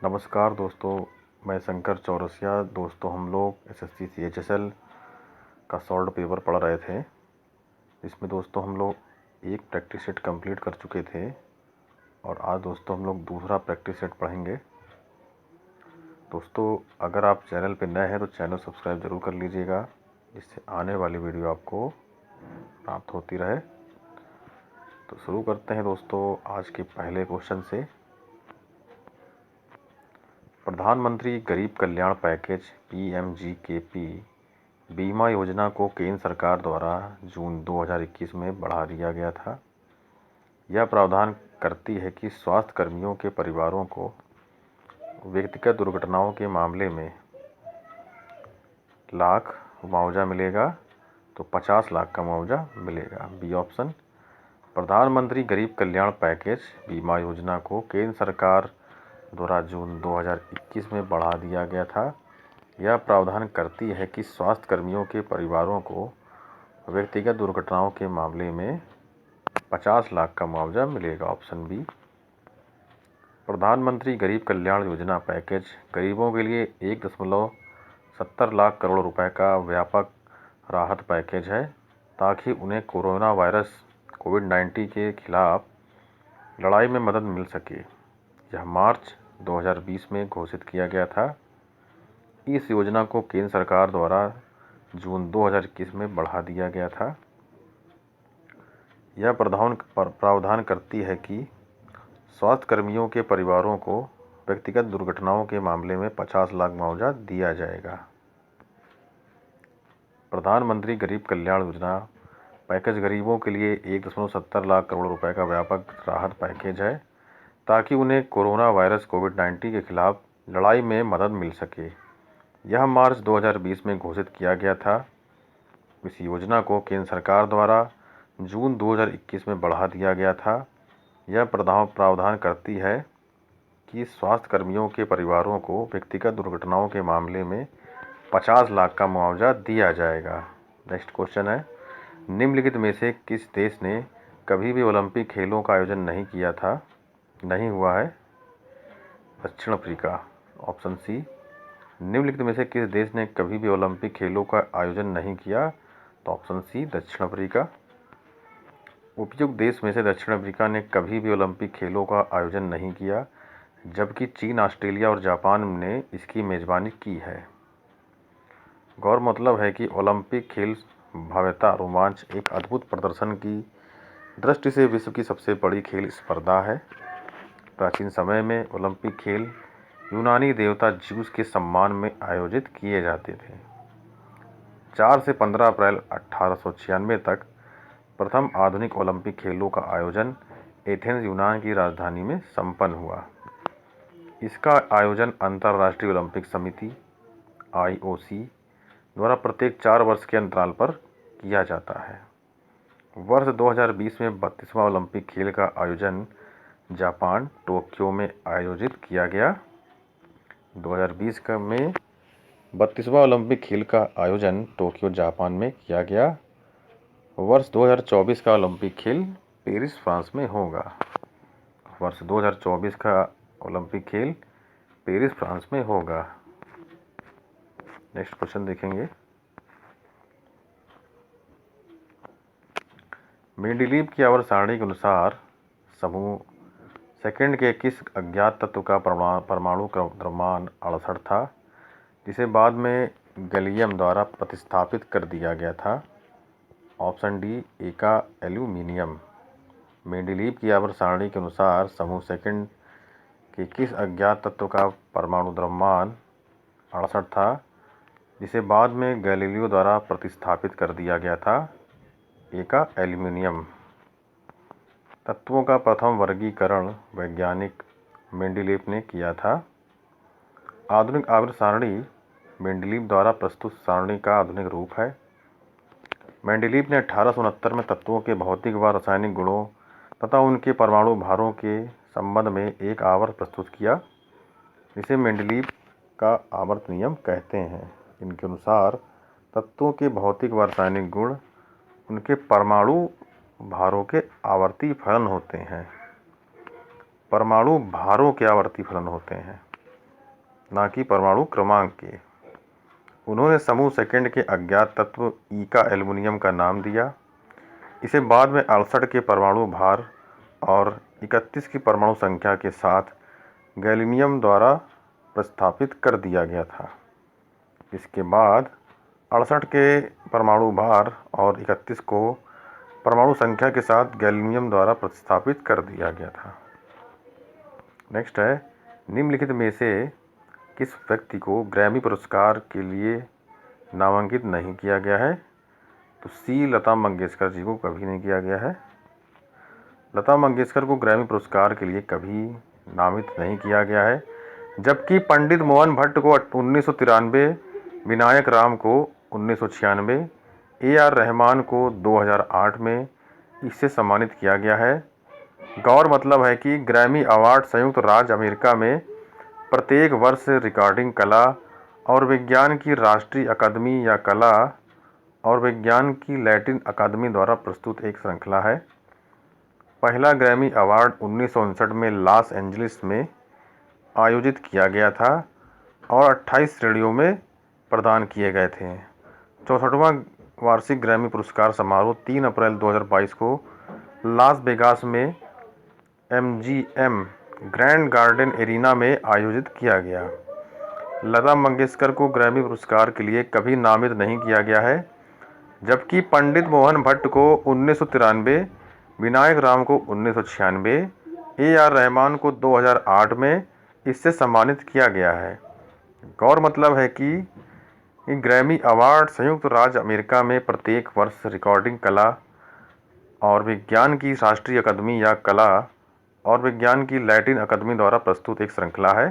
नमस्कार दोस्तों, मैं शंकर चौरसिया। दोस्तों, हम लोग एसएससी सीएचएसएल का सॉल्व पेपर पढ़ रहे थे। इसमें दोस्तों हम लोग एक प्रैक्टिस सेट कंप्लीट कर चुके थे और आज दोस्तों हम लोग दूसरा प्रैक्टिस सेट पढ़ेंगे। दोस्तों, अगर आप चैनल पर नए हैं तो चैनल सब्सक्राइब ज़रूर कर लीजिएगा, जिससे आने वाली वीडियो आपको प्राप्त होती रहे। तो शुरू करते हैं दोस्तों आज के पहले क्वेश्चन से। प्रधानमंत्री गरीब कल्याण पैकेज (पीएमजीकेपी) बीमा योजना को केंद्र सरकार द्वारा जून 2021 में बढ़ा दिया गया था। यह प्रावधान करती है कि स्वास्थ्य कर्मियों के परिवारों को व्यक्तिगत दुर्घटनाओं के मामले में लाख मुआवजा मिलेगा, तो 50 लाख का मुआवजा मिलेगा। B option. प्रधानमंत्री गरीब कल्याण पैकेज बीमा योजना को केंद्र सरकार द्वारा जून 2021 में बढ़ा दिया गया था। यह प्रावधान करती है कि स्वास्थ्य कर्मियों के परिवारों को व्यक्तिगत दुर्घटनाओं के मामले में 50 लाख का मुआवजा मिलेगा। Option B. प्रधानमंत्री गरीब कल्याण योजना पैकेज गरीबों के लिए 1.70 लाख करोड़ रुपए का व्यापक राहत पैकेज है, ताकि उन्हें कोरोना वायरस कोविड-19 के खिलाफ लड़ाई में मदद मिल सके। यह मार्च 2020 में घोषित किया गया था। इस योजना को केंद्र सरकार द्वारा जून 2021 में बढ़ा दिया गया था। यह प्रावधान करती है कि स्वास्थ्य कर्मियों के परिवारों को व्यक्तिगत दुर्घटनाओं के मामले में 50 लाख मुआवजा दिया जाएगा। प्रधानमंत्री गरीब कल्याण योजना पैकेज गरीबों के लिए 1.70 लाख करोड़ रुपए का व्यापक राहत पैकेज है, ताकि उन्हें कोरोना वायरस कोविड-19 के खिलाफ लड़ाई में मदद मिल सके। यह मार्च 2020 में घोषित किया गया था। इस योजना को केंद्र सरकार द्वारा जून 2021 में बढ़ा दिया गया था। यह प्रावधान करती है कि स्वास्थ्य कर्मियों के परिवारों को व्यक्तिगत दुर्घटनाओं के मामले में 50 लाख का मुआवजा दिया जाएगा। नेक्स्ट क्वेश्चन है, निम्नलिखित में से किस देश ने कभी भी ओलंपिक खेलों का आयोजन नहीं हुआ है? दक्षिण अफ्रीका। Option C. निम्नलिखित में से किस देश ने कभी भी ओलंपिक खेलों का आयोजन नहीं किया? तो ऑप्शन सी, दक्षिण अफ्रीका। उपयुक्त देश में से दक्षिण अफ्रीका ने कभी भी ओलंपिक खेलों का आयोजन नहीं किया, जबकि चीन, ऑस्ट्रेलिया और जापान ने इसकी मेजबानी की है। गौर मतलब है कि ओलंपिक खेल भव्यता, रोमांच, एक अद्भुत प्रदर्शन की दृष्टि से विश्व की सबसे बड़ी खेल स्पर्धा है। प्राचीन समय में ओलंपिक खेल यूनानी देवता ज्यूस के सम्मान में आयोजित किए जाते थे। 4 से 15 अप्रैल 1896 तक प्रथम आधुनिक ओलंपिक खेलों का आयोजन एथेंस, यूनान की राजधानी में संपन्न हुआ। इसका आयोजन अंतर्राष्ट्रीय ओलंपिक समिति (IOC) द्वारा प्रत्येक 4 वर्ष के अंतराल पर किया जाता है। वर्ष 2020 में 32वां ओलंपिक खेल का आयोजन जापान, टोक्यो में आयोजित किया गया। 2020 में 32वां ओलंपिक खेल का आयोजन टोक्यो, जापान में किया गया। वर्ष 2024 का ओलंपिक खेल पेरिस, फ्रांस में होगा। वर्ष 2024 का ओलंपिक खेल पेरिस, फ्रांस में होगा। नेक्स्ट क्वेश्चन देखेंगे। मेंडेलीव की आवर्त सारणी के अनुसार समूह सेकंड के किस अज्ञात तत्व का परमाणु द्रव्यमान 68 था, जिसे बाद में गैलियम द्वारा प्रतिस्थापित कर दिया गया था? ऑप्शन डी, ए का एल्यूमीनियम। मेंडेलीव की आवर्त सारणी के अनुसार समूह सेकंड के किस अज्ञात तत्व का परमाणु द्रव्यमान 68 था, जिसे बाद में गैलीलियो द्वारा प्रतिस्थापित कर दिया गया था? ए का एल्यूमीनियम। तत्वों का प्रथम वर्गीकरण वैज्ञानिक मेंडेलीव ने किया था। आधुनिक आवर्त सारणी मेंडेलीव द्वारा प्रस्तुत सारणी का आधुनिक रूप है। मेंडेलीव ने 1869 में तत्वों के भौतिक व रासायनिक गुणों तथा उनके परमाणु भारों के संबंध में एक आवर्त प्रस्तुत किया, जिसे मेंडेलीव का आवर्त नियम कहते हैं। इनके अनुसार तत्वों के भौतिक व रासायनिक गुण उनके परमाणु भारों के आवर्ती फलन होते हैं। परमाणु भारों के आवर्ती फलन होते हैं। ना कि परमाणु क्रमांक के। उन्होंने समूह सेकंड के अज्ञात तत्व ई का एल्युमिनियम का नाम दिया। इसे बाद में 68 के परमाणु भार और 31 की परमाणु संख्या के साथ गैलीनियम द्वारा प्रतिस्थापित कर दिया गया था। इसके बाद 68 के परमाणु भार और 31 को परमाणु संख्या के साथ गैलीनियम द्वारा प्रतिस्थापित कर दिया गया था। नेक्स्ट है, निम्नलिखित में से किस व्यक्ति को ग्रैमी पुरस्कार के लिए नामांकित नहीं किया गया है? तो सी लता मंगेशकर जी को कभी नहीं किया गया है। लता मंगेशकर को ग्रैमी पुरस्कार के लिए कभी नामित नहीं किया गया है, जबकि पंडित मोहन भट्ट को 1993, विनायक राम को 1996, AR रहमान को 2008 में इससे सम्मानित किया गया है। गौर मतलब है कि ग्रैमी अवार्ड संयुक्त राज्य अमेरिका में प्रत्येक वर्ष रिकॉर्डिंग कला और विज्ञान की राष्ट्रीय अकादमी या कला और विज्ञान की लैटिन अकादमी द्वारा प्रस्तुत एक श्रृंखला है। पहला ग्रैमी अवार्ड 1959 में लॉस एंजलिस में आयोजित किया गया था और 28 श्रेणियों में प्रदान किए गए थे। 64वां वार्षिक ग्रैमी पुरस्कार समारोह 3 अप्रैल 2022 को लास वेगास में MGM ग्रैंड गार्डन एरिना में आयोजित किया गया। लता मंगेशकर को ग्रैमी पुरस्कार के लिए कभी नामित नहीं किया गया है, जबकि पंडित मोहन भट्ट को 1993, विनायक राम को 1996, AR रहमान को 2008 में इससे सम्मानित किया गया है। गौर मतलब है कि ग्रैमी अवार्ड संयुक्त राज्य अमेरिका में प्रत्येक वर्ष रिकॉर्डिंग कला और विज्ञान की राष्ट्रीय अकादमी या कला और विज्ञान की लैटिन अकादमी द्वारा प्रस्तुत एक श्रृंखला है।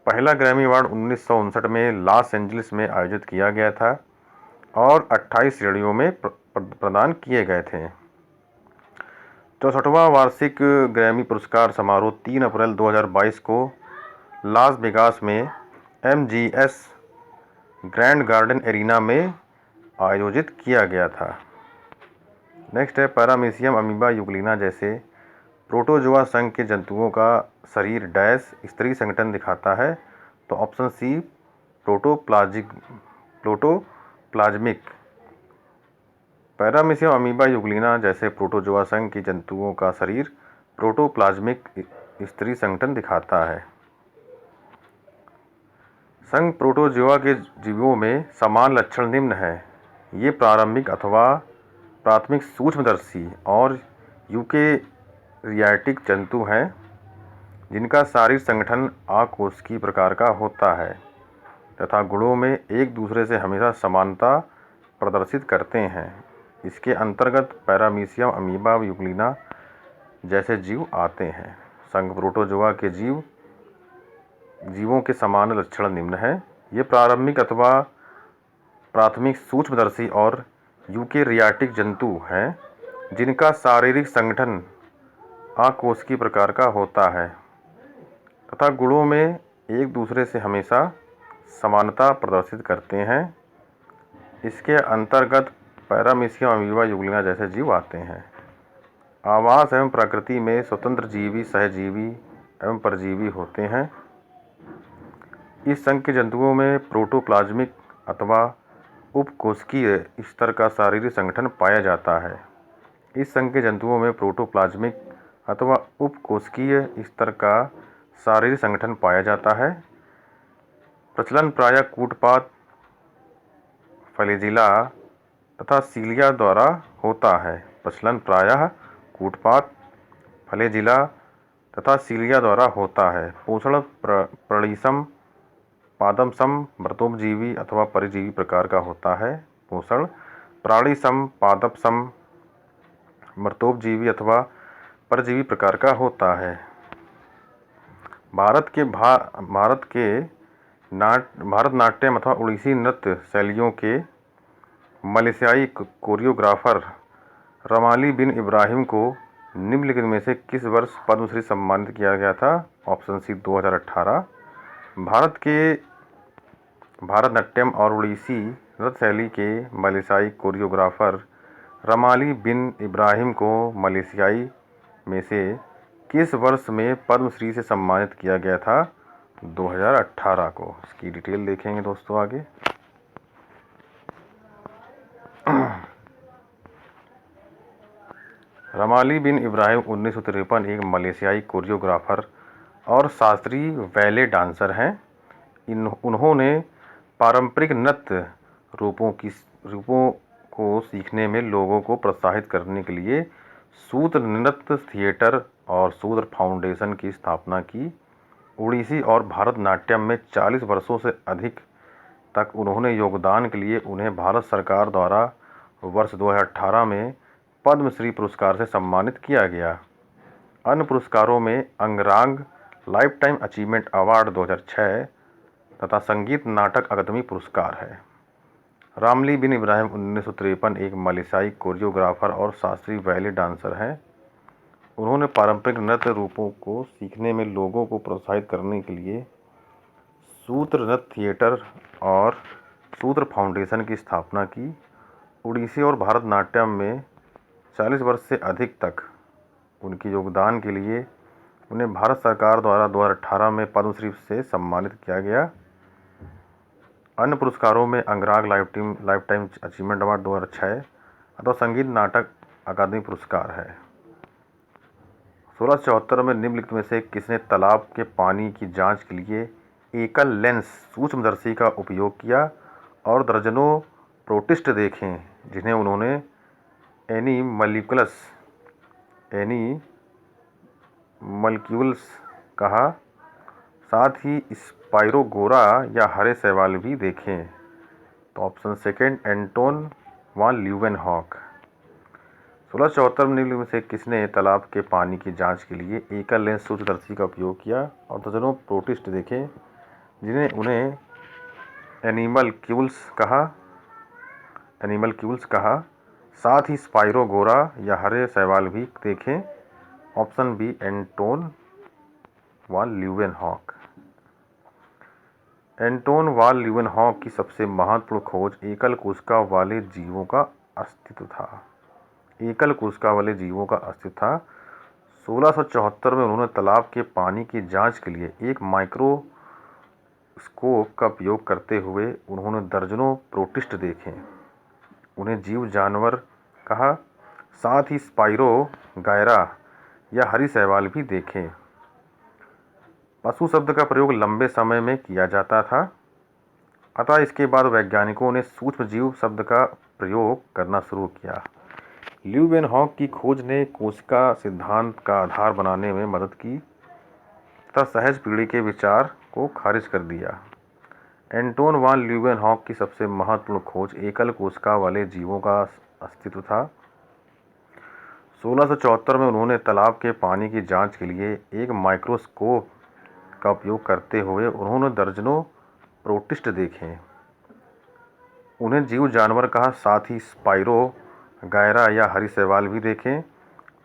पहला ग्रैमी अवार्ड 1959 में लॉस एंजलिस में आयोजित किया गया था और 28 श्रेणियों में प्रदान किए गए थे। 64वां वार्षिक ग्रैमी पुरस्कार समारोह 3 अप्रैल 2022 को लास वेगास में MGS ग्रैंड गार्डन एरिना में आयोजित किया गया था। नेक्स्ट है, पैरामीशियम अमीबा यूग्लिना जैसे प्रोटोजोआ संघ के जंतुओं का शरीर डैश स्त्री संगठन दिखाता है? तो option C protoplasmic. Paramecium amoeba euglena जैसे प्रोटोजोआ संघ के जंतुओं का शरीर प्रोटोप्लाज्मिक स्त्री संगठन दिखाता है। संघ प्रोटोजोआ के जीवों में समान लक्षण निम्न है। ये प्रारंभिक अथवा प्राथमिक सूक्ष्मदर्शी और यूकेरियाटिक जंतु हैं, जिनका शारीरिक संगठन आकोशिकीय प्रकार का होता है तथा गुणों में एक दूसरे से हमेशा समानता प्रदर्शित करते हैं। इसके अंतर्गत पैरामीशियम अमीबा यूग्लिना जैसे जीव आते हैं। संघ प्रोटोजोआ के जीवों के समान लक्षण निम्न हैं। ये प्रारंभिक अथवा प्राथमिक सूक्ष्मदर्शी और यूकेरियाटिक जंतु हैं, जिनका शारीरिक संगठन आकोशिकीय प्रकार का होता है तथा गुणों में एक दूसरे से हमेशा समानता प्रदर्शित करते हैं। इसके अंतर्गत पैरामीशियम अमीबा यूग्लिना जैसे जीव आते हैं। आवास एवं प्रकृति में स्वतंत्र जीवी, सहजीवी एवं परजीवी होते हैं। इस संघ के जंतुओं में प्रोटोप्लाज्मिक अथवा उपकोशिकीय स्तर का शारीरिक संगठन पाया जाता है। इस संघ के जंतुओं में प्रोटोप्लाज्मिक अथवा उपकोशिकीय स्तर का शारीरिक संगठन पाया जाता है। प्रचलन प्रायः कूटपात, फ्लैजिला तथा सीलिया द्वारा होता है। प्रचलन प्रायः कूटपात, फ्लैजिला तथा सीलिया द्वारा होता है। पोषण प्रणीसम, पादमसम, मृतोपजीवी अथवा परजीवी प्रकार का होता है। पोषण प्राणीसम, पादपसम, मृतोपजीवी अथवा परजीवी प्रकार का होता है। भारतनाट्यम अथवा उड़ीसी नृत्य शैलियों के मलेशियाई कोरियोग्राफर रमाली बिन इब्राहिम को निम्नलिखित में से किस वर्ष पद्मश्री सम्मानित किया गया था? Option C 2018। भारतनाट्यम और उड़ीसी नृत्य शैली के मलेशियाई कोरियोग्राफर रमाली बिन इब्राहिम को मलेशियाई में से किस वर्ष में पद्मश्री से सम्मानित किया गया था? 2018 को। इसकी डिटेल देखेंगे दोस्तों आगे। रमाली बिन इब्राहिम 1953 एक मलेशियाई कोरियोग्राफर और शास्त्रीय बैले डांसर हैं। उन्होंने पारंपरिक नृत्य रूपों को सीखने में लोगों को प्रोत्साहित करने के लिए सूत्र नृत्य थिएटर और सूत्र फाउंडेशन की स्थापना की। ओडिसी और भरतनाट्यम में 40 वर्षों से अधिक तक उन्होंने योगदान के लिए उन्हें भारत सरकार द्वारा वर्ष 2018 में पद्मश्री पुरस्कार से सम्मानित किया गया। अन्य पुरस्कारों में अंगरांग लाइफटाइम अचीवमेंट अवार्ड 2006 तथा संगीत नाटक अकादमी पुरस्कार है। रामली बिन इब्राहिम 1953 एक मलेशियाई कोरियोग्राफर और शास्त्रीय बैले डांसर हैं। उन्होंने पारंपरिक नृत्य रूपों को सीखने में लोगों को प्रोत्साहित करने के लिए सूत्र नृत्य थिएटर और सूत्र फाउंडेशन की स्थापना की। ओडिसी और भरतनाट्यम में 40 वर्ष से अधिक तक उनके योगदान के लिए उन्हें भारत सरकार द्वारा 2018 में पद्मश्री से सम्मानित किया गया। अन्य पुरस्कारों में अंगराग लाइफटाइम अचीवमेंट अवार्ड 2006 अथवा संगीत नाटक अकादमी पुरस्कार है। 1674 में निम्नलिखित में से किसने तालाब के पानी की जांच के लिए एकल लेंस सूक्ष्मदर्शी का उपयोग किया और दर्जनों प्रोटिस्ट देखे, जिन्हें उन्होंने एनीमल्क्यूल्स कहा, साथ ही स्पाइरोगोरा या हरे शैवाल भी देखे। तो ऑप्शन सेकेंड एंटोन वान ल्यूवेनहॉक। 1674 में निम्नलिखित में से किसने तालाब के पानी की जांच के लिए एकल लेंस सूक्ष्मदर्शी का उपयोग किया और दर्जनों प्रोटिस्ट देखे, जिन्हें उन्हें एनिमल्क्यूल्स कहा, साथ ही स्पाइरोगोरा या हरे शैवाल भी देखे। ऑप्शन बी एंटोन वान ल्यूवेनहॉक। एंटोन वान ल्यूवेनहॉक की सबसे महत्वपूर्ण खोज एकल कोशिका वाले जीवों का अस्तित्व था। 1674 में उन्होंने तालाब के पानी की जांच के लिए एक माइक्रोस्कोप का उपयोग करते हुए उन्होंने दर्जनों प्रोटिस्ट देखे, उन्हें जीव जानवर कहा, साथ ही स्पाइरोगैरा या हरी शैवाल भी देखे। पशु शब्द का प्रयोग लंबे समय में किया जाता था, अतः इसके बाद वैज्ञानिकों ने सूक्ष्म जीव शब्द का प्रयोग करना शुरू किया। ल्यूवेनहॉक की खोज ने कोशिका सिद्धांत का आधार बनाने में मदद की तथा सहज पीढ़ी के विचार को खारिज कर दिया। एंटोन वान ल्यूवेनहॉक की सबसे महत्वपूर्ण खोज एकल कोशिका वाले जीवों का अस्तित्व था। 1674 में उन्होंने तालाब के पानी की जांच के लिए एक माइक्रोस्कोप का उपयोग करते हुए उन्होंने दर्जनों प्रोटिस्ट देखे, उन्हें जीव जानवर कहा, साथ ही स्पाइरोगैरा या हरी शैवाल भी देखे।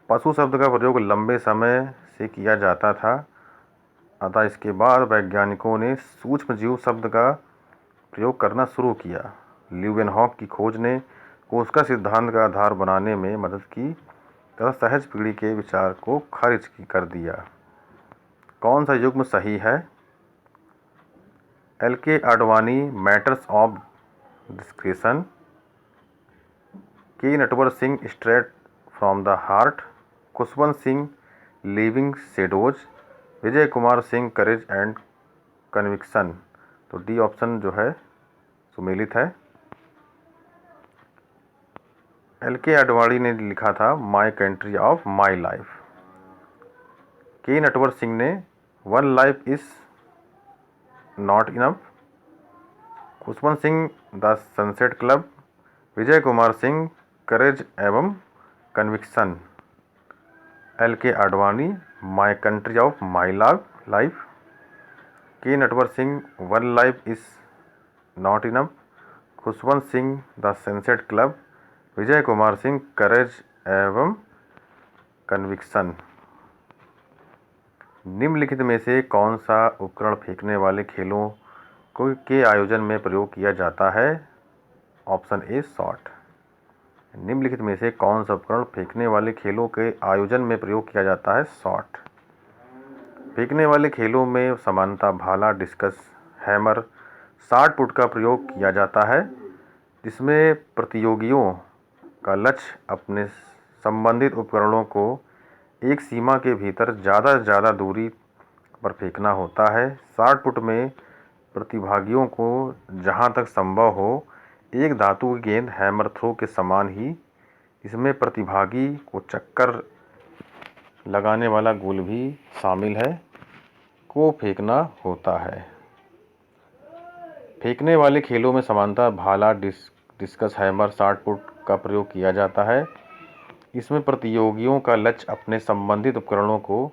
पशु शब्द का प्रयोग लंबे समय से किया जाता था, अतः इसके बाद वैज्ञानिकों ने सूक्ष्म जीव शब्द का प्रयोग करना शुरू किया। ल्यूवेनहॉक की खोज ने कोशिका सिद्धांत का आधार बनाने में मदद की तथा सहज पीढ़ी के विचार को खारिज कर दिया। कौन सा युग्म सही है? L K. Advani matters of discretion, K. Natwar Singh straight from the heart, Khushwant Singh living shadows, Vijay Kumar Singh courage and conviction. तो डी ऑप्शन जो है सुमेलित है। एल.के. आडवाणी ने लिखा था my country of my life. K. Natwar Singh ने one life is not enough, Khushwant Singh the sunset club, Vijay Kumar Singh courage एवं conviction. L K. Advani my country of my life, K. Natwar Singh one life is not enough, Khushwant Singh the sunset club, Vijay Kumar Singh courage एवं conviction. निम्नलिखित में से कौन सा उपकरण फेंकने वाले खेलों के आयोजन में प्रयोग किया जाता है? ऑप्शन ए शॉट। निम्नलिखित में से कौन सा उपकरण फेंकने वाले खेलों के आयोजन में प्रयोग किया जाता है? शॉट। फेंकने वाले खेलों में सामान्यतः भाला, डिस्कस, हैमर, शॉट पुट का प्रयोग किया जाता है, जिसमें प्रतियोगियों का लक्ष्य अपने संबंधित उपकरणों को एक सीमा के भीतर ज़्यादा से ज़्यादा दूरी पर फेंकना होता है। शॉट पुट में प्रतिभागियों को जहाँ तक संभव हो एक धातु की गेंद हैमर थ्रो के समान ही, इसमें प्रतिभागी को चक्कर लगाने वाला गोल भी शामिल है, को फेंकना होता है। फेंकने वाले खेलों में सामान्यतः भाला, डिस्कस, हैमर, शॉट पुट का प्रयोग किया जाता है। इसमें प्रतियोगियों का लक्ष्य अपने संबंधित उपकरणों को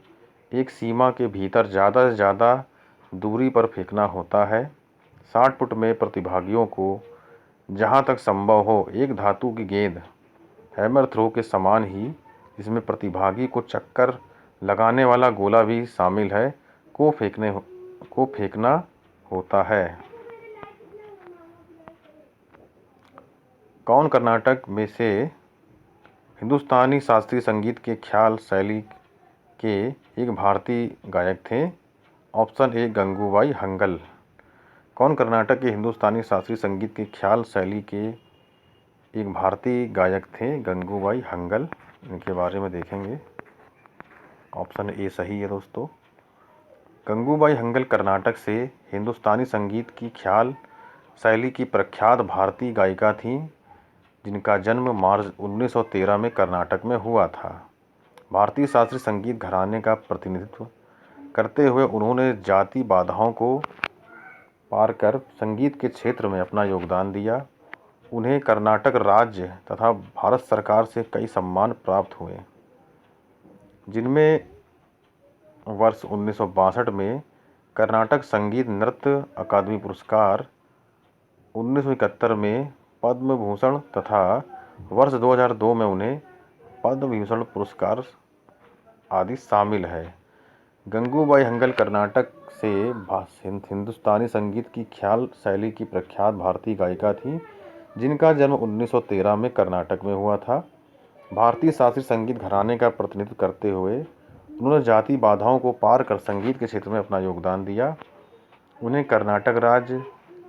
एक सीमा के भीतर ज़्यादा से ज़्यादा दूरी पर फेंकना होता है। शॉट पुट में प्रतिभागियों को जहाँ तक संभव हो एक धातु की गेंद हैमर थ्रो के समान ही, इसमें प्रतिभागी को चक्कर लगाने वाला गोला भी शामिल है, को फेंकना होता है। कौन कर्नाटक में से हिंदुस्तानी शास्त्रीय संगीत के ख्याल शैली के एक भारतीय गायक थे? Option A Gangubai Hangal. कौन कर्नाटक के हिंदुस्तानी शास्त्रीय संगीत के ख्याल शैली के एक भारतीय गायक थे? गंगूबाई हंगल। इनके बारे में देखेंगे। ऑप्शन ए सही है दोस्तों। गंगूबाई हंगल कर्नाटक से हिंदुस्तानी संगीत की ख्याल शैली की प्रख्यात भारतीय गायिका थीं, जिनका जन्म मार्च 1913 में कर्नाटक में हुआ था। भारतीय शास्त्रीय संगीत घराने का प्रतिनिधित्व करते हुए उन्होंने जाति बाधाओं को पार कर संगीत के क्षेत्र में अपना योगदान दिया। उन्हें कर्नाटक राज्य तथा भारत सरकार से कई सम्मान प्राप्त हुए, जिनमें वर्ष 1962 में कर्नाटक संगीत नृत्य अकादमी पुरस्कार, 1971 में पद्म भूषण तथा वर्ष 2002 में उन्हें पद्म विभूषण पुरस्कार आदि शामिल है। गंगूबाई हंगल कर्नाटक से हिंदुस्तानी संगीत की ख्याल शैली की प्रख्यात भारतीय गायिका थी, जिनका जन्म 1913 में कर्नाटक में हुआ था। भारतीय शास्त्रीय संगीत घराने का प्रतिनिधित्व करते हुए उन्होंने जाति बाधाओं को पार कर संगीत के क्षेत्र में अपना योगदान दिया। उन्हें कर्नाटक राज्य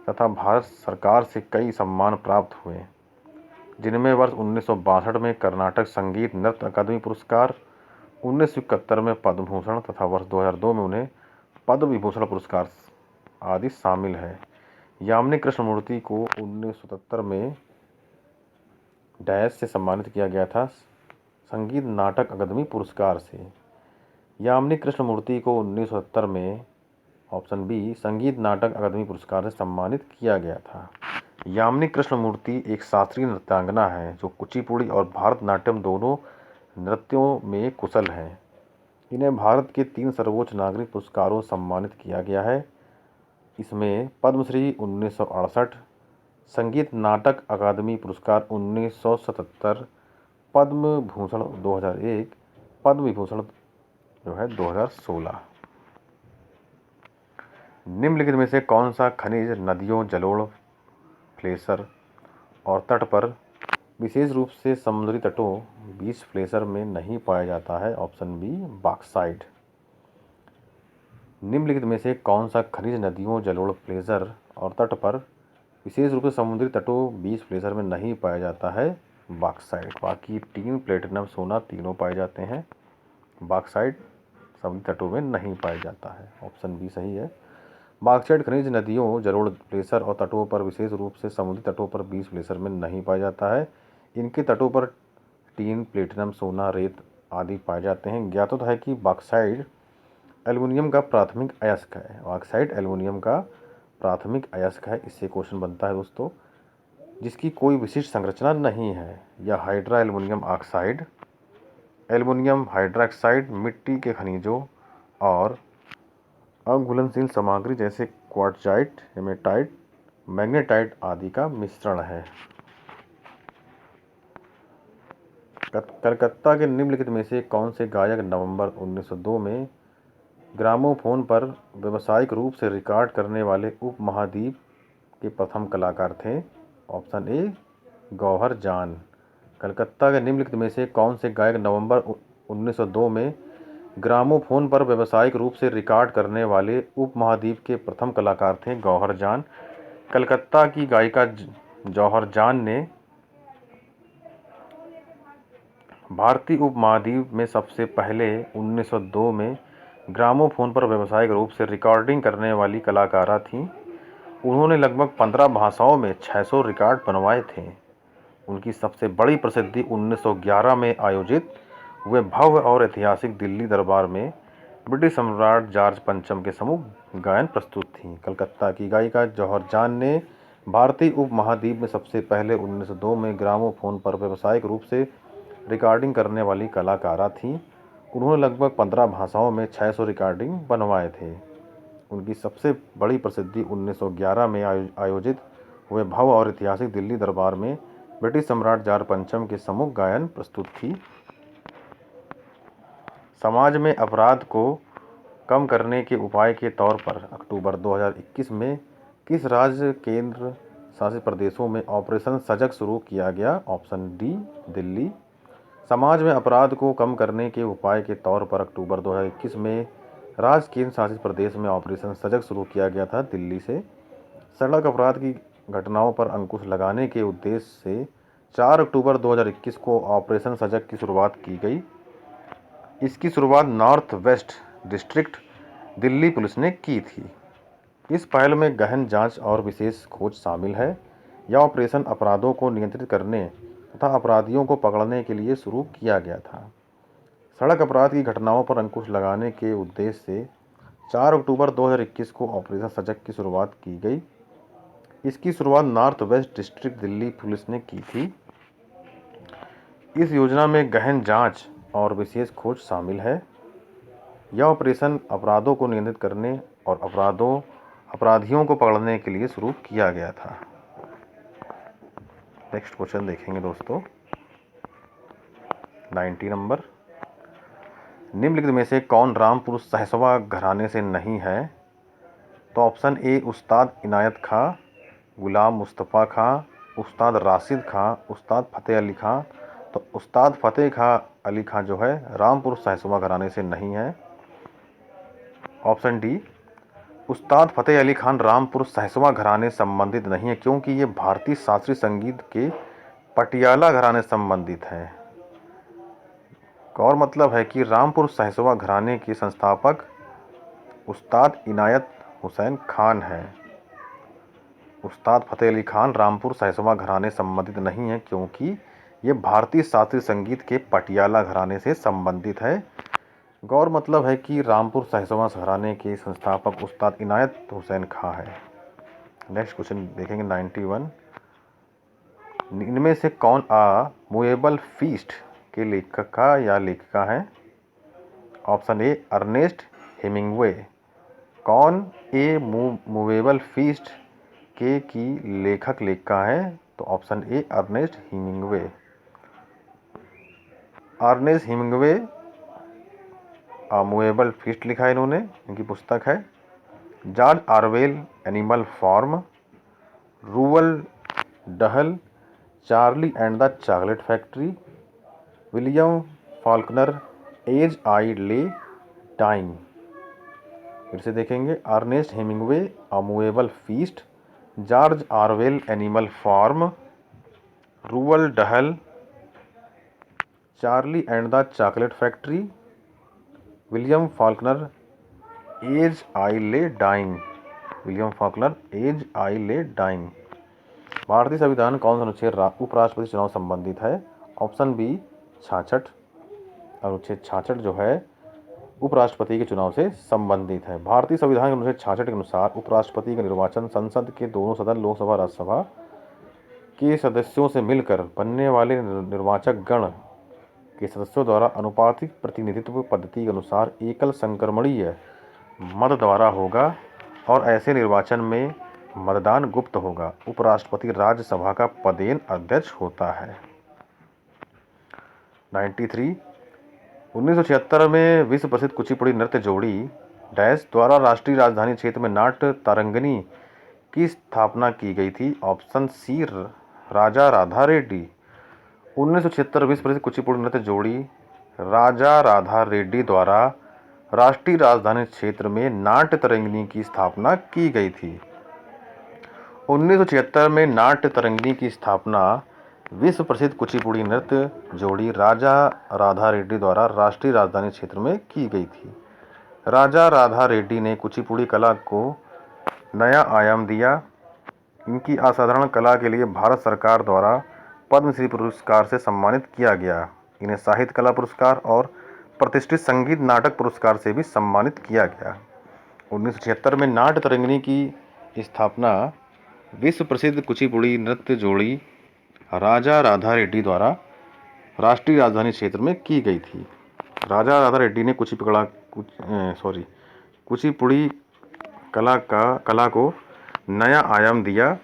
तथा भारत सरकार से कई सम्मान प्राप्त हुए, जिनमें वर्ष 1962 में कर्नाटक संगीत नृत्य अकादमी पुरस्कार, 1971 में पद्म भूषण तथा वर्ष 2002 में उन्हें पद्म विभूषण पुरस्कार आदि शामिल है। यामिनी कृष्णमूर्ति को 1977 में डैश से सम्मानित किया गया था, संगीत नाटक अकादमी पुरस्कार से। यामिनी कृष्णमूर्ति को 1970 में ऑप्शन बी संगीत नाटक अकादमी पुरस्कार से सम्मानित किया गया था। यामिनी कृष्णमूर्ति एक शास्त्रीय नृत्यांगना है जो कुचिपुड़ी और भरतनाट्यम दोनों नृत्यों में कुशल हैं। इन्हें भारत के 3 सर्वोच्च नागरिक पुरस्कारों से सम्मानित किया गया है। इसमें पद्मश्री 1968, संगीत नाटक अकादमी पुरस्कार 1977, पद्म भूषण 2001, पद्म विभूषण 2016। निम्नलिखित में से कौन सा खनिज नदियों, जलोढ़, फ्लेसर और तट पर, विशेष रूप से समुद्री तटों, बीच फ्लेसर में नहीं पाया जाता है? Option B bauxite. निम्नलिखित में से कौन सा खनिज नदियों, जलोढ़, फ्लेसर और तट पर, विशेष रूप से समुद्री तटों, बीच फ्लेसर में नहीं पाया जाता है? बॉक्साइट। बाकी टीन, प्लेटिनम, सोना तीनों पाए जाते हैं। बॉक्साइट समुद्री तटों में नहीं पाया जाता है। ऑप्शन बी सही है। बॉक्साइट खनिज नदियों, जलोढ़, फ्लेसर और तटों पर, विशेष रूप से समुद्री तटों पर, बीच फ्लेसर में नहीं पाया जाता है। इनके तटों पर टीन, प्लेटिनम, सोना, रेत आदि पाए जाते हैं। ज्ञात है कि बॉक्साइट एल्युमिनियम का प्राथमिक अयस्क है। बॉक्साइट एल्युमिनियम का प्राथमिक अयस्क है। इससे क्वेश्चन बनता है दोस्तों, जिसकी कोई विशिष्ट संरचना नहीं है। यह hydra aluminium oxide, aluminium hydroxide, मिट्टी के खनिजों और अघुलनशील सामग्री जैसे क्वार्टजाइट, हेमेटाइट, मैग्नेटाइट आदि का मिश्रण है। कलकत्ता के निम्नलिखित में से कौन से गायक नवंबर 1902 में ग्रामोफोन पर व्यावसायिक रूप से रिकॉर्ड करने वाले उपमहाद्वीप के प्रथम कलाकार थे? ऑप्शन ए गौहर जान। कलकत्ता के निम्नलिखित में से कौन से गायक नवंबर 1902 में ग्रामोफोन पर व्यावसायिक रूप से रिकॉर्ड करने वाले उपमहाद्वीप के प्रथम कलाकार थे गौहर जान। कलकत्ता की गायिका जौहर जान ने भारतीय उपमहाद्वीप में सबसे पहले 1902 में ग्रामोफोन पर व्यावसायिक रूप से रिकॉर्डिंग करने वाली कलाकारा थीं। उन्होंने लगभग 15 भाषाओं में 600 रिकॉर्ड बनवाए थे। उनकी सबसे बड़ी प्रसिद्धि 1911 में आयोजित हुए भव्य और ऐतिहासिक दिल्ली दरबार में ब्रिटिश सम्राट जॉर्ज पंचम के सम्मुख गायन प्रस्तुत थी। कलकत्ता की गायिका जौहर जान ने भारतीय उपमहाद्वीप में सबसे पहले 1902 में ग्रामोफोन पर व्यावसायिक रूप से रिकॉर्डिंग करने वाली कलाकारा थीं। उन्होंने लगभग 15 भाषाओं में 600 रिकॉर्डिंग बनवाए थे। उनकी सबसे बड़ी प्रसिद्धि 1911 में आयोजित हुए भव्य और ऐतिहासिक दिल्ली दरबार में ब्रिटिश सम्राट जॉर्ज पंचम के सम्मुख गायन प्रस्तुत थी। समाज में अपराध को कम करने के उपाय के तौर पर अक्टूबर 2021 में किस राज्य केंद्र शासित प्रदेशों में ऑपरेशन सजग शुरू किया गया? Option D, Delhi. समाज में अपराध को कम करने के उपाय के तौर पर अक्टूबर 2021 में राज्य केंद्र शासित प्रदेश में ऑपरेशन सजग शुरू किया गया था, दिल्ली से। सड़क अपराध की घटनाओं पर अंकुश लगाने के उद्देश्य से 4 अक्टूबर 2021 को ऑपरेशन सजग की शुरुआत की गई। इसकी शुरुआत north west district Delhi police ने की थी। इस पहल में गहन जांच और विशेष खोज शामिल है। यह ऑपरेशन अपराधों को नियंत्रित करने तथा अपराधियों को पकड़ने के लिए शुरू किया गया था। सड़क अपराध की घटनाओं पर अंकुश लगाने के उद्देश्य से 4 अक्टूबर 2021 को ऑपरेशन सजग की शुरुआत की गई। इसकी शुरुआत north west district Delhi police ने की थी। इस योजना में गहन जांच और विशेष खोज शामिल है। यह ऑपरेशन अपराधों को नियंत्रित करने और अपराधियों को पकड़ने के लिए शुरू किया गया था। नेक्स्ट क्वेश्चन देखेंगे दोस्तों, 90 नंबर। निम्नलिखित में से कौन रामपुर सहसवा घराने से नहीं है? तो ऑप्शन ए उस्ताद इनायत खां, गुलाम मुस्तफ़ा खां, उस्ताद राशिद खां, उस्ताद फ़तेह अली खां। तो उस्ताद फ़तेह अली खां जो है रामपुर सहसवा घराने से नहीं है। ऑप्शन डी, उस्ताद फ़तेह अली खान रामपुर सहसवा घराने संबंधित नहीं है, क्योंकि ये भारतीय शास्त्रीय संगीत के पटियाला घराने संबंधित है। और मतलब है कि रामपुर सहसवा घराने के संस्थापक उस्ताद इनायत हुसैन खान है। उस्ताद फ़तेह अली खान रामपुर सहसवा घराने संबंधित नहीं है, क्योंकि ये भारतीय शास्त्रीय संगीत के पटियाला घराने से संबंधित है। गौर मतलब है कि रामपुर सहसवा घराने के संस्थापक उस्ताद इनायत हुसैन खां है। नेक्स्ट क्वेश्चन देखेंगे 91। इनमें से कौन मूवेबल फीस्ट के लेखक या लेखिका है? Option A Ernest Hemingway. कौन ए मूवेबल फीस्ट के की लेखक लेखिका है? तो option A Ernest Hemingway. Ernest Hemingway moveable feast लिखा है इन्होंने, इनकी पुस्तक है। George Orwell animal farm, Roald Dahl Charlie and the chocolate factory, William Faulkner as I lay dying. फिर से देखेंगे, Ernest Hemingway a moveable feast, George Orwell animal farm, Roald Dahl Charlie and the chocolate factory, William Faulkner as I lay dying. William Faulkner as I lay dying. भारतीय संविधान कौन सा अनुच्छेद उपराष्ट्रपति चुनाव संबंधित है? Option B 66। अनुच्छेद 66 जो है उपराष्ट्रपति के चुनाव से संबंधित है। भारतीय संविधान के अनुच्छेद 66 के अनुसार उपराष्ट्रपति का निर्वाचन संसद के दोनों सदन लोकसभा राज्यसभा के सदस्यों से मिलकर बनने वाले निर्वाचक गण के सदस्यों द्वारा अनुपातिक प्रतिनिधित्व पद्धति के अनुसार एकल संक्रमणीय मत द्वारा होगा और ऐसे निर्वाचन में मतदान गुप्त होगा। उपराष्ट्रपति राज्यसभा का पदेन अध्यक्ष होता है। 93। 1976 में विश्व प्रसिद्ध कुचिपुड़ी नृत्य जोड़ी डैश द्वारा राष्ट्रीय राजधानी क्षेत्र में नाट्य तारंगनी की स्थापना की गई थी? ऑप्शन सी राजा राधा रेड्डी। 1976 विश्व प्रसिद्ध कुचिपुड़ी नृत्य जोड़ी राजा राधा रेड्डी द्वारा राष्ट्रीय राजधानी क्षेत्र में नाट्य तरंगिणी की स्थापना की गई थी। 1976 में नाट्य तरंगिणी की स्थापना विश्व प्रसिद्ध कुचिपुड़ी नृत्य जोड़ी राजा राधा रेड्डी द्वारा राष्ट्रीय राजधानी क्षेत्र में की गई थी। राजा राधा रेड्डी ने कुचिपुड़ी कला को नया आयाम दिया। इनकी असाधारण कला के लिए भारत सरकार द्वारा पद्मश्री पुरस्कार से सम्मानित किया गया। इन्हें साहित्य कला पुरस्कार और प्रतिष्ठित संगीत नाटक पुरस्कार से भी सम्मानित किया गया। 1976 में नाट्य तरंगिणी की स्थापना विश्व प्रसिद्ध कुचिपुड़ी नृत्य जोड़ी राजा राधा रेड्डी द्वारा राष्ट्रीय राजधानी क्षेत्र में की गई थी। राजा राधा रेड्डी ने कुचिपुड़ी कला को नया आयाम दिया।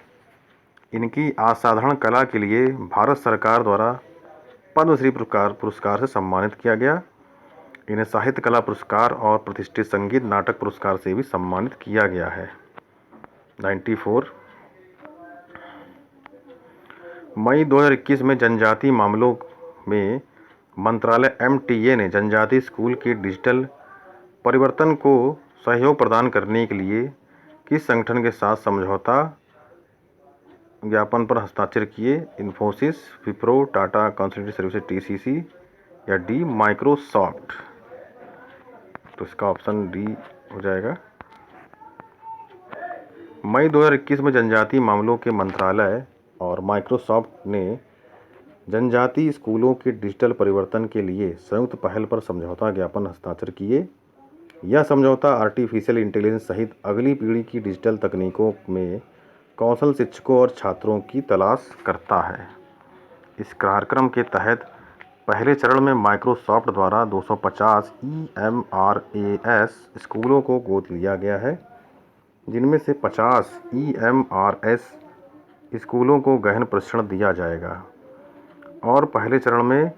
इनकी असाधारण कला के लिए भारत सरकार द्वारा पद्मश्री पुरस्कार से सम्मानित किया गया। इन्हें साहित्य कला पुरस्कार और प्रतिष्ठित संगीत नाटक पुरस्कार से भी सम्मानित किया गया है। 94 मई 2021 में जनजातीय मामलों में मंत्रालय MTA ने जनजातीय स्कूल के डिजिटल परिवर्तन को सहयोग प्रदान करने के लिए किस संगठन के साथ समझौता ज्ञापन पर हस्ताक्षर किए? Infosys, Wipro, Tata consultancy services TCS या डी माइक्रोसॉफ्ट। तो इसका ऑप्शन डी हो जाएगा। मई 2021 में जनजातीय मामलों के मंत्रालय और माइक्रोसॉफ्ट ने जनजातीय स्कूलों के डिजिटल परिवर्तन के लिए संयुक्त पहल पर समझौता ज्ञापन हस्ताक्षर किए। यह समझौता आर्टिफिशियल इंटेलिजेंस सहित अगली पीढ़ी की डिजिटल तकनीकों में कौशल शिक्षकों और छात्रों की तलाश करता है। इस कार्यक्रम के तहत पहले चरण में माइक्रोसॉफ्ट द्वारा 250 EMRAS स्कूलों को गोद लिया गया है, जिनमें से 50 EMRS स्कूलों को गहन प्रशिक्षण दिया जाएगा और पहले चरण में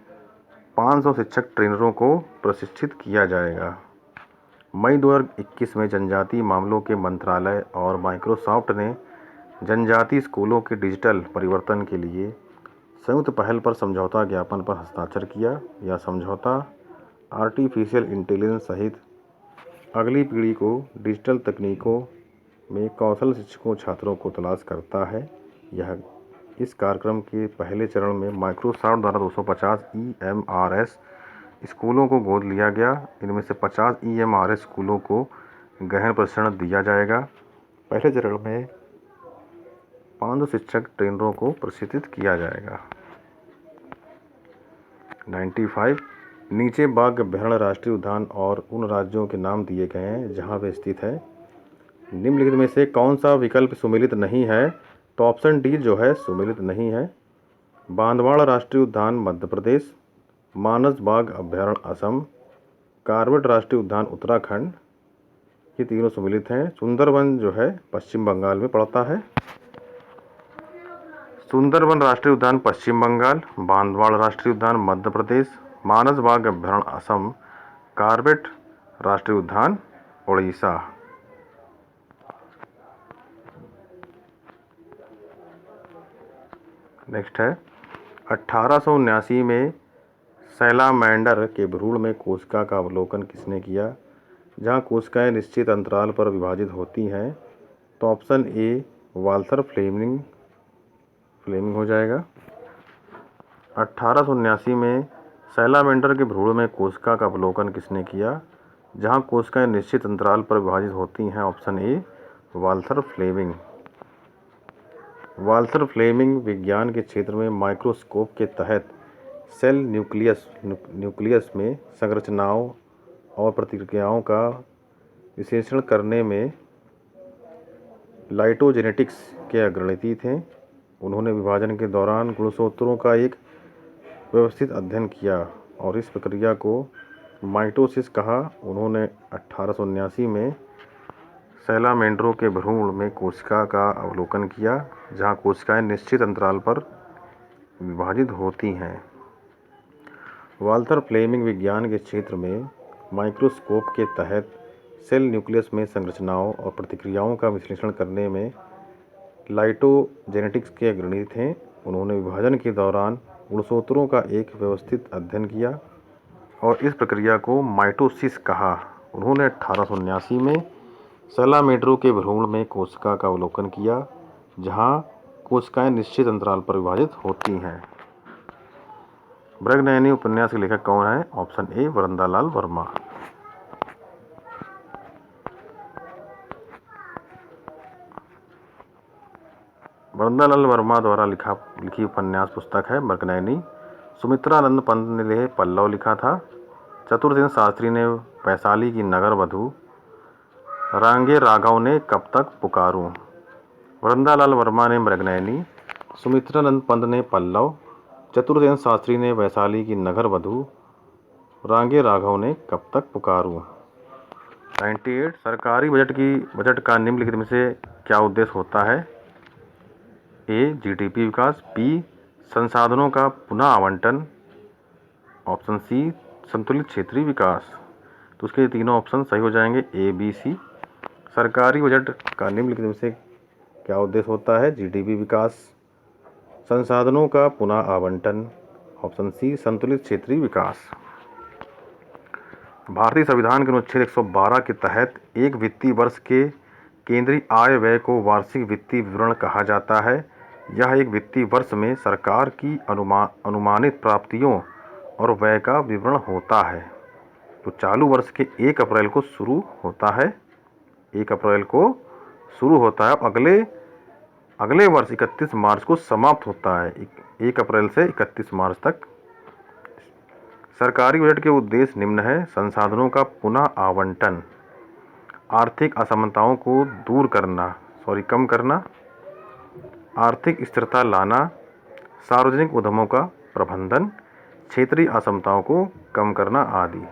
500 शिक्षक ट्रेनरों को प्रशिक्षित किया जाएगा। मई 2021 में जनजातीय मामलों के मंत्रालय और माइक्रोसॉफ्ट ने जनजातीय स्कूलों के डिजिटल परिवर्तन के लिए संयुक्त पहल पर समझौता ज्ञापन पर हस्ताक्षर किया। यह समझौता आर्टिफिशियल इंटेलिजेंस सहित अगली पीढ़ी को डिजिटल तकनीकों में कौशल शिक्षकों छात्रों को तलाश करता है। यह इस कार्यक्रम के पहले चरण में माइक्रोसॉफ्ट द्वारा 250 EMRS स्कूलों को गोद लिया गया। इनमें से 50 EMRS स्कूलों को गहन प्रशिक्षण दिया जाएगा। पहले चरण में 500 शिक्षक ट्रेनरों को प्रशिक्षित किया जाएगा। 95 नीचे बाघ अभयारण्य राष्ट्रीय उद्यान और उन राज्यों के नाम दिए गए हैं जहां वे स्थित है। निम्नलिखित में से कौन सा विकल्प सुमेलित नहीं है? तो ऑप्शन डी जो है सुमेलित नहीं है। बांदवाड़ा राष्ट्रीय उद्यान मध्य प्रदेश, मानस बाघ अभयारण्य असम, कार्बेट राष्ट्रीय उद्यान उत्तराखंड, ये तीनों सुमेलित हैं। सुंदरवन जो है पश्चिम बंगाल में पड़ता है। सुंदरवन राष्ट्रीय उद्यान पश्चिम बंगाल, बांदवाड़ा राष्ट्रीय उद्यान मध्य प्रदेश, मानस बाघ अभयारण्य असम, कार्बेट राष्ट्रीय उद्यान उड़ीसा। नेक्स्ट है 1879 में सैलामेंडर के भ्रूण में कोशिका का अवलोकन किसने किया? जहां कोशिकाएं निश्चित अंतराल पर विभाजित होती हैं। तो ऑप्शन ए वाल्थर फ्लेमिंग हो जाएगा। 1879 में सैलामेंडर के भ्रूण में कोशिका का अवलोकन किसने किया? जहां कोशिकाएं निश्चित अंतराल पर विभाजित होती हैं। Option A Walther Flemming. Walther Flemming विज्ञान के क्षेत्र में माइक्रोस्कोप के तहत सेल न्यूक्लियस में संरचनाओं और प्रतिक्रियाओं का विश्लेषण करने में लाइटोजेनेटिक्स के अग्रणी थे। उन्होंने विभाजन के दौरान गुणसूत्रों का एक व्यवस्थित अध्ययन किया और इस प्रक्रिया को माइटोसिस कहा। उन्होंने 1879 में सैलामेंडरों के भ्रूण में कोशिका का अवलोकन किया, जहां कोशिकाएं निश्चित अंतराल पर विभाजित होती हैं। वाल्थर फ्लेमिंग विज्ञान के क्षेत्र में माइक्रोस्कोप के तहत सेल न्यूक्लियस में संरचनाओं और प्रतिक्रियाओं का विश्लेषण करने में लाइटोजेनेटिक्स के अग्रणी थे। उन्होंने विभाजन के दौरान गुणसूत्रों का एक व्यवस्थित अध्ययन किया और इस प्रक्रिया को माइटोसिस कहा। उन्होंने 1879 में सैलामेड्रो के भ्रूण में कोशिका का अवलोकन किया, जहां कोशिकाएं निश्चित अंतराल पर विभाजित होती हैं। मृगनयनी उपन्यास के लेखक कौन है? Option A Vrindavanlal Verma. वरंदालाल वर्मा द्वारा लिखी उपन्यास पुस्तक है मृगनयनी। सुमित्रानंद पंत ने पल्लव लिखा था। चतुर्सेन शास्त्री ने वैशाली की नगर वधू। रांगे राघव ने कब तक पुकारूं। वरंदालाल वर्मा ने मृगनयनी, सुमित्रानंद पंत ने पल्लव, चतुर्सेन शास्त्री ने वैशाली की नगर वधू, रांगे राघव ने कब तक पुकारूं। 98 सरकारी बजट का निम्नलिखित में से क्या उद्देश्य होता है? ए जीडीपी विकास, बी संसाधनों का पुनः आवंटन, ऑप्शन सी संतुलित क्षेत्रीय विकास। तो उसके तीनों ऑप्शन सही हो जाएंगे, ए बी सी। सरकारी बजट का निम्नलिखित में से क्या उद्देश्य होता है? जीडीपी विकास, संसाधनों का पुनः आवंटन, ऑप्शन सी संतुलित क्षेत्रीय विकास। भारतीय संविधान के अनुच्छेद 112 के तहत एक वित्तीय वर्ष के केंद्रीय आय व्यय को वार्षिक वित्तीय विवरण कहा जाता है। यह एक वित्तीय वर्ष में सरकार की अनुमानित प्राप्तियों और व्यय का विवरण होता है। तो चालू वर्ष के 1 अप्रैल को शुरू होता है, 1 अप्रैल को शुरू होता है, अगले वर्ष 31 मार्च को समाप्त होता है। 1 अप्रैल से 31 मार्च तक। सरकारी बजट के उद्देश्य निम्न है: संसाधनों का पुनः आवंटन, आर्थिक असमानताओं को कम करना, आर्थिक स्थिरता लाना, सार्वजनिक उद्यमों का प्रबंधन, क्षेत्रीय असमानताओं को कम करना आदि।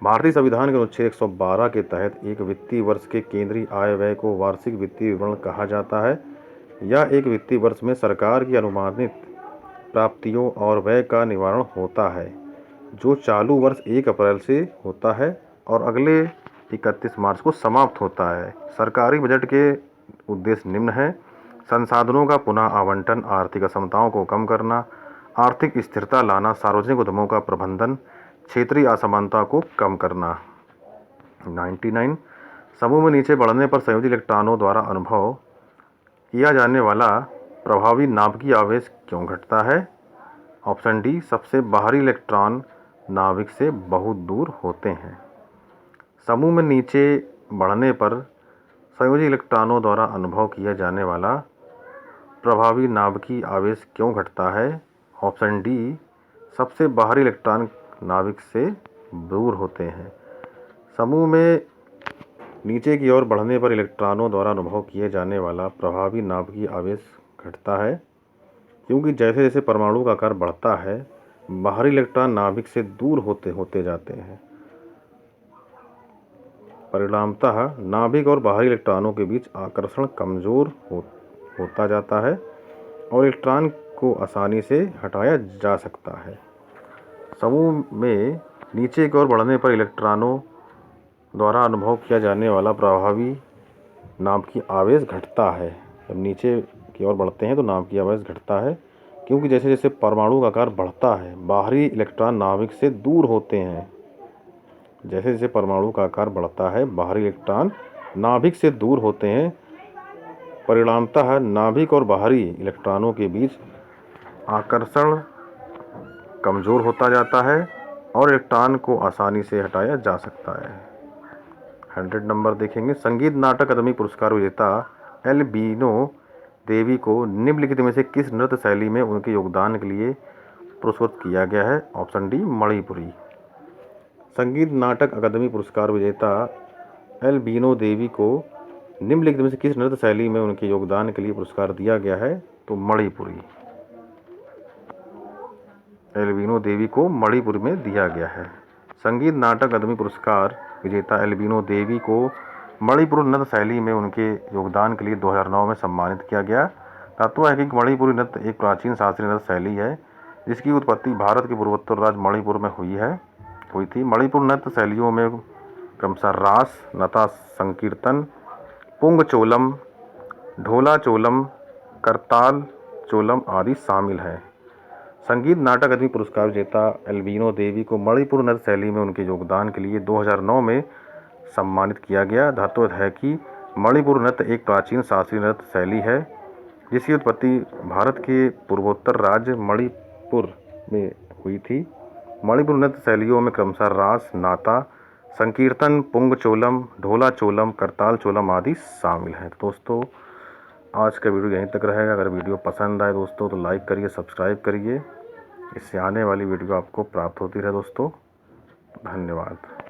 भारतीय संविधान के अनुच्छेद 112 के तहत एक वित्तीय वर्ष के केंद्रीय आय व्यय को वार्षिक वित्तीय विवरण कहा जाता है। यह एक वित्तीय वर्ष में सरकार की अनुमानित प्राप्तियों और व्यय का निवारण होता है, जो चालू वर्ष 1 अप्रैल से होता है और अगले 31 मार्च को समाप्त होता है। सरकारी बजट के उद्देश्य निम्न हैं: संसाधनों का पुनः आवंटन, आर्थिक असमानताओं को कम करना, आर्थिक स्थिरता लाना, सार्वजनिक उद्यमों का प्रबंधन, क्षेत्रीय असमानता को कम करना। 99 समूह में नीचे बढ़ने पर संयोजी इलेक्ट्रॉनों द्वारा अनुभव किया जाने वाला प्रभावी नाभिकीय आवेश क्यों घटता है? ऑप्शन डी सबसे बाहरी इलेक्ट्रॉन नाभिक से बहुत दूर होते हैं। समूह में नीचे बढ़ने पर संयोजी इलेक्ट्रॉनों द्वारा अनुभव किया जाने वाला प्रभावी नाभिकीय आवेश क्यों घटता है? ऑप्शन डी सबसे बाहरी इलेक्ट्रॉन नाभिक से दूर होते हैं। समूह में नीचे की ओर बढ़ने पर इलेक्ट्रॉनों द्वारा अनुभव किए जाने वाला प्रभावी नाभिकीय आवेश घटता है, क्योंकि जैसे जैसे परमाणु का आकार बढ़ता है, बाहरी इलेक्ट्रॉन नाभिक से दूर होते जाते हैं। परिणामतः नाभिक और बाहरी इलेक्ट्रॉनों के बीच आकर्षण कमजोर होता जाता है और इलेक्ट्रॉन को आसानी से हटाया जा सकता है। समूह में नीचे की ओर बढ़ने पर इलेक्ट्रॉनों द्वारा अनुभव किया जाने वाला प्रभावी नाभिकीय आवेश घटता है। जब नीचे की ओर बढ़ते हैं तो नाभिकीय आवेश घटता है, क्योंकि जैसे जैसे परमाणु का आकार बढ़ता है, बाहरी इलेक्ट्रॉन नाभिक से दूर होते हैं। जैसे जैसे परमाणु का आकार बढ़ता है, बाहरी इलेक्ट्रॉन नाभिक से दूर होते हैं। परिणामतः नाभिक और बाहरी इलेक्ट्रॉनों के बीच आकर्षण कमजोर होता जाता है और इलेक्ट्रॉन को आसानी से हटाया जा सकता है। 100 नंबर देखेंगे। संगीत नाटक अकादमी पुरस्कार विजेता एल्बिनो देवी को निम्नलिखित में से किस नृत्य शैली में उनके योगदान के लिए पुरस्कृत किया गया है? Option D Manipuri. संगीत नाटक अकादमी पुरस्कार विजेता एल्बिनो देवी को निम्नलिखित में से किस नृत्य शैली में उनके योगदान के लिए पुरस्कार दिया गया है? तो मणिपुरी। एल्बिनो देवी को मणिपुर में दिया गया है। संगीत नाटक अकादमी पुरस्कार विजेता एल्बिनो देवी को मणिपुरी नृत्य शैली में उनके योगदान के लिए 2009 में सम्मानित किया गया। तत्व है कि मणिपुरी नृत्य एक प्राचीन शास्त्रीय नृत्य शैली है, जिसकी उत्पत्ति भारत के पूर्वोत्तर राज्य मणिपुर में हुई थी। मणिपुर नृत्य शैलियों में क्रमशः रास, नता संकीर्तन, पुंग चोलम, ढोला चोलम, करताल चोलम आदि शामिल हैं। संगीत नाटक अकादमी पुरस्कार विजेता एल्बिनो देवी को मणिपुर नृत्य शैली में उनके योगदान के लिए 2009 में सम्मानित किया गया। धातुवत है कि मणिपुर नृत्य एक प्राचीन शास्त्रीय नृत्य शैली है जिसकी उत्पत्ति भारत के पूर्वोत्तर राज्य मणिपुर में हुई थी। मणिपुर नृत्य शैलियों में क्रमशः रास, नाता, संकीर्तन, पुंग चोलम, ढोला चोलम, करताल चोलम आदि शामिल हैं। दोस्तों, आज का वीडियो यहीं तक रहेगा। अगर वीडियो पसंद आए दोस्तों तो लाइक करिए, सब्सक्राइब करिए। इससे आने वाली वीडियो आपको प्राप्त होती रहे दोस्तों। धन्यवाद।